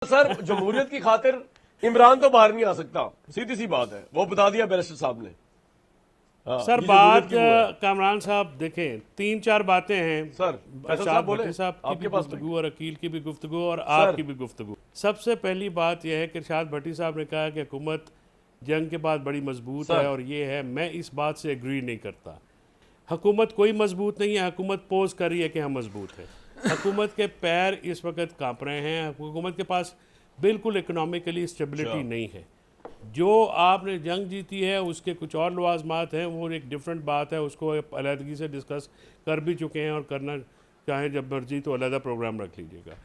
Sir जमहूरियत की खातिर इमरान तो बाहर नहीं आ सकता, सीधी सी बात है, वो बता दिया बैरिस्टर साहब ने। हाँ, सर ये बात जमहूरियत की वो है। कामरान साहब देखें, तीन चार बातें हैं। सर फैसल अरशाद साहब बोले, भट्टी साहब की आपके भी पास गुफ्तगू और अकील की भी गुफ्तगू और सर। आपकी भी गुफ्तगू। सबसे पहली बात यह है कि अरशाद भट्टी साहब ने कहा कि हुकूमत जंग के बाद बड़ी मजबूत है सर। और ये है, मैं इस बात से एग्री नहीं करता। हुकूमत कोई मजबूत नहीं है, हुकूमत पोज कर रही है कि हम मजबूत है। हुकूमत के पैर इस वक्त कांप रहे हैं, हुकूमत के पास बिल्कुल इकोनॉमिकली स्टेबिलिटी नहीं है। जो आपने जंग जीती है उसके कुछ और लवाजमात हैं, वो एक डिफरेंट बात है, उसको अलहदगी से डिस्कस कर भी चुके हैं और करना चाहें जब मर्जी तो अलहदा प्रोग्राम रख लीजिएगा।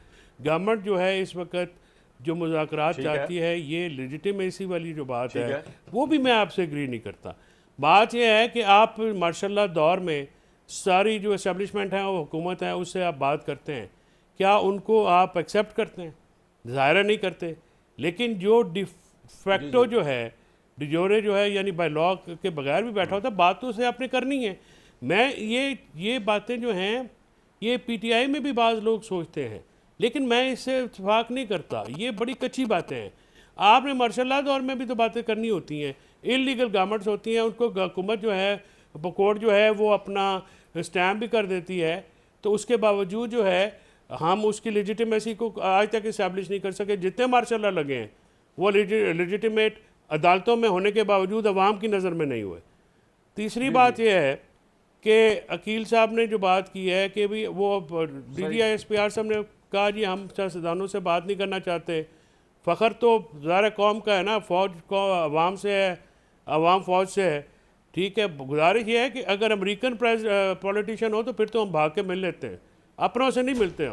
गवर्नमेंट जो है इस वक्त जो मुज़ाकरात चाहती है, ये लेजिटिमेसी वाली जो बात है वो भी मैं आपसे एग्री नहीं करता। बात यह है कि आप मार्शल दौर में सारी जो इस्टेब्लिशमेंट है वो हुकूमत है उससे आप बात करते हैं, क्या उनको आप एक्सेप्ट करते हैं? ज़ाहिर नहीं करते। लेकिन जो डिफेक्टो जो है, डिजोरे जो है, यानी बाय लॉ के बगैर भी बैठा होता है, बात तो उसे आपने करनी है। मैं ये बातें जो हैं ये पीटीआई में भी बाज़ लोग सोचते हैं, लेकिन मैं इससे इत्तेफाक नहीं करता। ये बड़ी कच्ची बातें हैं। आपने मार्शल लॉ दौर में भी तो बातें करनी होती हैं। इलीगल गवर्नमेंट्स होती हैं, उनको हुकूमत जो है, कोर्ट जो है वो अपना स्टैम्प भी कर देती है, तो उसके बावजूद जो है हम उसकी लेजिटिमेसी को आज तक इस्टेब्लिश नहीं कर सके। जितने मार्शल लॉ लगे हैं वो लेजिटिमेट अदालतों में होने के बावजूद अवाम की नज़र में नहीं हुए। तीसरी बात यह है कि अकील साहब ने जो बात की है कि भी वो DGI-SPR साहब ने कहा जी हम सियासतदानों से बात नहीं करना चाहते, फ़ख्र तो ज़ाहिर कौम का है ना, फ़ौज को अवाम से है, अवाम फ़ौज से है। ठीक है, गुजारिश ये है कि अगर अमेरिकन पॉलिटिशियन हो तो फिर तो हम भाग के मिल लेते हैं, अपनों से नहीं मिलते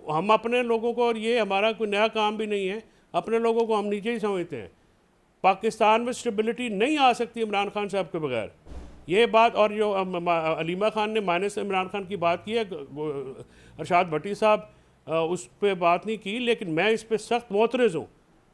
हम अपने लोगों को, और ये हमारा कोई नया काम भी नहीं है, अपने लोगों को हम नीचे ही समझते हैं। पाकिस्तान में स्टेबिलिटी नहीं आ सकती इमरान खान साहब के बगैर, ये बात। और जो अलीमा खान ने माइनस इमरान खान की बात की है, अरशाद भट्टी साहब उस पर बात नहीं की, लेकिन मैं इस पर सख्त मोतरज़ हूँ।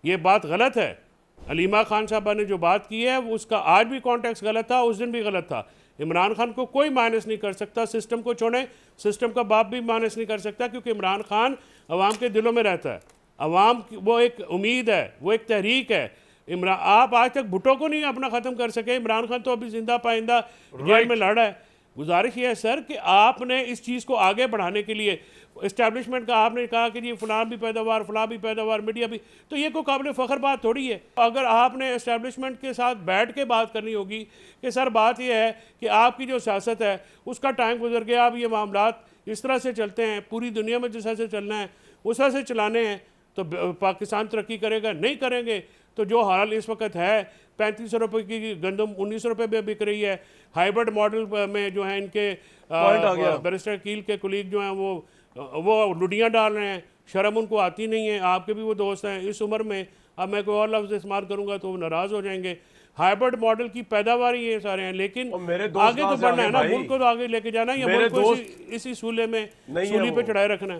ये बात गलत है। अलीमा खान साहबा ने जो बात की है उसका आज भी कॉन्टेक्स्ट गलत था, उस दिन भी गलत था। इमरान खान को कोई माइनस नहीं कर सकता, सिस्टम को छोड़ें, सिस्टम का बाप भी माइनस नहीं कर सकता, क्योंकि इमरान खान अवाम के दिलों में रहता है। अवाम वो एक उम्मीद है, वो एक तहरीक है। इमरान, आप आज तक भुट्टो को नहीं अपना ख़त्म कर सके, इमरान खान तो अभी जिंदा पाइंदा जेल में लड़ रहा है। गुजारिश ये है सर कि आपने इस चीज़ को आगे बढ़ाने के लिए इस्टेब्लिशमेंट का आपने कहा कि ये फलां भी पैदावार, फलां भी पैदावार, मीडिया भी, तो ये कोई काबिल फ़ख्र बात थोड़ी है। अगर आपने इस्टेब्लिशमेंट के साथ बैठ के बात करनी होगी कि सर बात ये है कि आपकी जो सियासत है उसका टाइम गुजर गया, अब ये मामलात इस तरह से चलते हैं, पूरी दुनिया में जिस तरह से चलना है उस तरह से चलाने हैं, तो पाकिस्तान तरक्की करेगा। नहीं करेंगे तो जो हाल इस वक्त है, 3500 रुपये की गंदम 1900 रुपये में बिक रही है। हाइब्रिड मॉडल में जो है इनके बैरिस्टर कील के कुलीग जो हैं वो लुडियाँ डाल रहे हैं, शर्म उनको आती नहीं है। आपके भी वो दोस्त हैं इस उम्र में, अब मैं कोई और लफ्ज़ इस्तेमाल करूँगा तो वो नाराज़ हो जाएंगे। हाइब्रिड मॉडल की पैदावार ये सारे हैं, लेकिन आगे तो बढ़ना है ना, मुल्क को तो आगे लेके जाना है, या मुल्क को इसी सूले में सूली पे चढ़ाए रखना है।